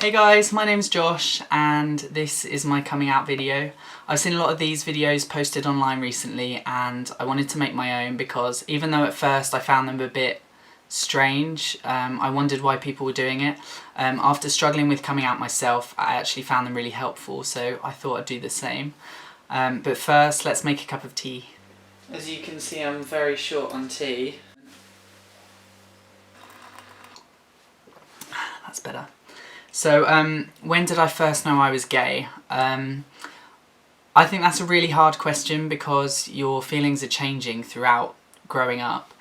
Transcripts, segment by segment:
Hey guys, my name's Josh and this is my coming out video. I've seen a lot of these videos posted online recently and I wanted to make my own because even though at first I found them a bit strange, I wondered why people were doing it. After struggling with coming out myself, I actually found them really helpful, so I thought I'd do the same. But first, let's make a cup of tea. As you can see, I'm very short on tea. That's better. So, when did I first know I was gay? I think that's a really hard question because your feelings are changing throughout growing up.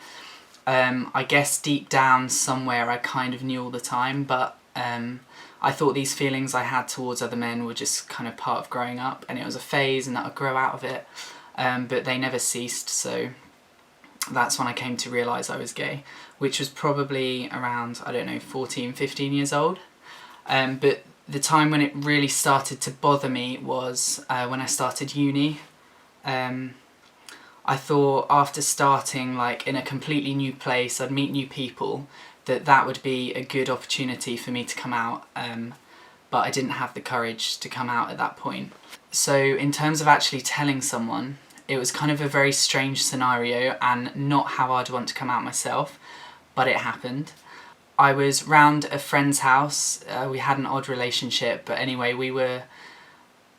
I guess deep down somewhere I kind of knew all the time, but I thought these feelings I had towards other men were just kind of part of growing up and it was a phase and that I'd grow out of it, but they never ceased, so that's when I came to realise I was gay, which was probably around, I don't know, 14, 15 years old. But the time when it really started to bother me was when I started uni. I thought after starting like in a completely new place, I'd meet new people, that would be a good opportunity for me to come out, but I didn't have the courage to come out at that point. So in terms of actually telling someone, it was kind of a very strange scenario and not how I'd want to come out myself, but it happened. I was round a friend's house, we had an odd relationship, but anyway, we were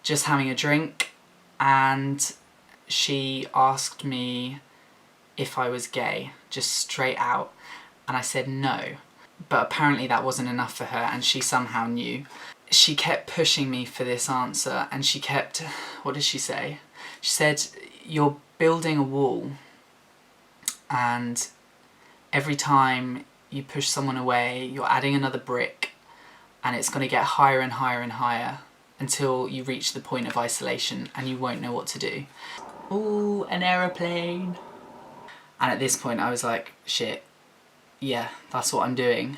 just having a drink and she asked me if I was gay, just straight out, and I said no. But apparently that wasn't enough for her and she somehow knew. She kept pushing me for this answer and she kept, what did she say? She said, "You're building a wall and every time you push someone away, you're adding another brick and it's going to get higher and higher and higher until you reach the point of isolation and you won't know what to do." Ooh, an aeroplane. And at this point I was like, shit, yeah, that's what I'm doing.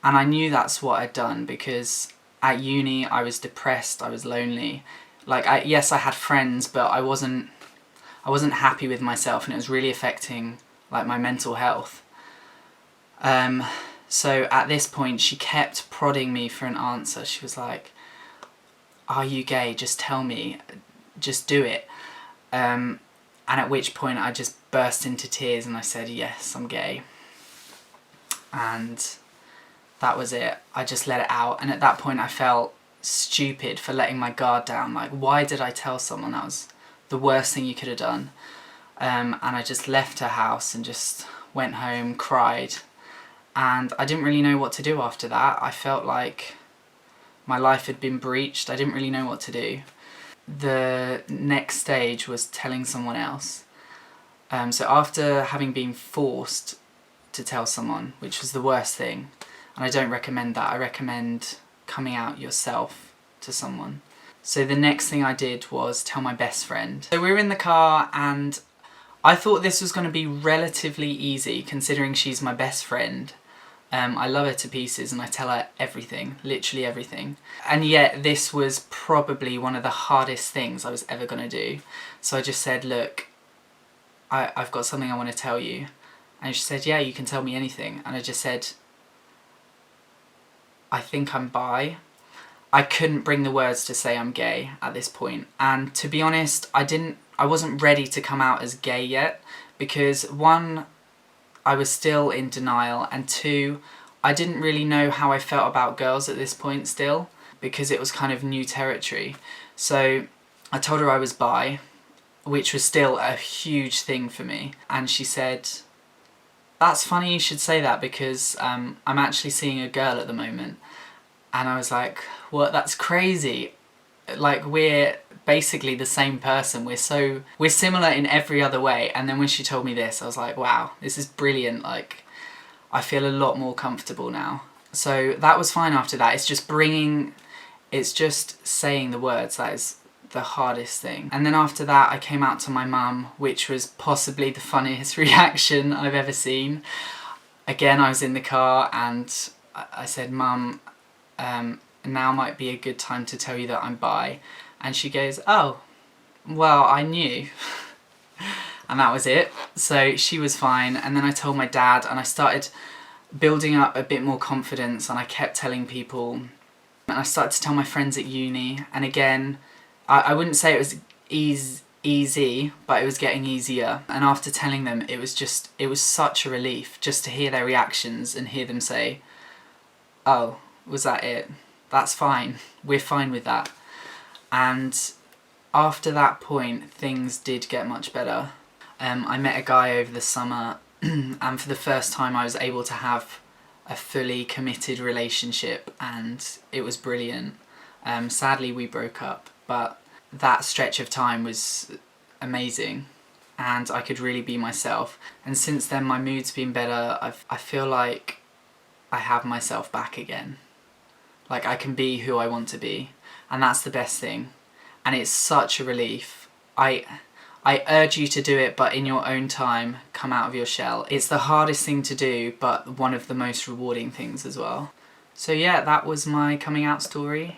And I knew that's what I'd done because at uni I was depressed, I was lonely. Like, yes, I had friends, but I wasn't happy with myself and it was really affecting like my mental health. So at this point she kept prodding me for an answer. She was like, "Are you gay? Just tell me, just do it." And at which point I just burst into tears and I said, "Yes, I'm gay." And that was it. I just let it out, and at that point I felt stupid for letting my guard down. Like, why did I tell someone? That was the worst thing you could have done. And I just left her house and just went home, cried. And I didn't really know what to do after that. I felt like my life had been breached. I didn't really know what to do. The next stage was telling someone else. So after having been forced to tell someone, which was the worst thing, and I don't recommend that, I recommend coming out yourself to someone. So the next thing I did was tell my best friend. So we were in the car and I thought this was going to be relatively easy considering she's my best friend. I love her to pieces and I tell her everything, literally everything. And yet this was probably one of the hardest things I was ever going to do. So I just said, "Look, I've got something I want to tell you." And she said, "Yeah, you can tell me anything." And I just said, "I think I'm bi." I couldn't bring the words to say I'm gay at this point. And to be honest, I wasn't ready to come out as gay yet because one, I was still in denial, and two, I didn't really know how I felt about girls at this point still because it was kind of new territory. So I told her I was bi, which was still a huge thing for me, and she said, "That's funny you should say that because I'm actually seeing a girl at the moment." And I was like, "What? That's crazy. Like, we're basically the same person. We're similar in every other way." And then when she told me this, I was like, wow, this is brilliant. Like, I feel a lot more comfortable now. So that was fine after that. It's just saying the words that is the hardest thing. And then after that, I came out to my mum, which was possibly the funniest reaction I've ever seen. Again, I was in the car and I said, "Mum, now might be a good time to tell you that I'm bi." And she goes, "Oh, well, I knew." And that was it. So she was fine. And then I told my dad and I started building up a bit more confidence and I kept telling people And I started to tell my friends at uni, and again, I wouldn't say it was easy, but it was getting easier. And after telling them, it was such a relief just to hear their reactions and hear them say, oh, was that it? That's fine. We're fine with that. And after that point, things did get much better. I met a guy over the summer, and for the first time I was able to have a fully committed relationship, and it was brilliant. Sadly we broke up, but that stretch of time was amazing, and I could really be myself. And since then my mood's been better. I feel like I have myself back again. Like I can be who I want to be, and that's the best thing. And it's such a relief. I urge you to do it, but in your own time, come out of your shell. It's the hardest thing to do, but one of the most rewarding things as well. So yeah, that was my coming out story.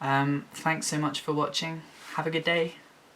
Thanks so much for watching. Have a good day.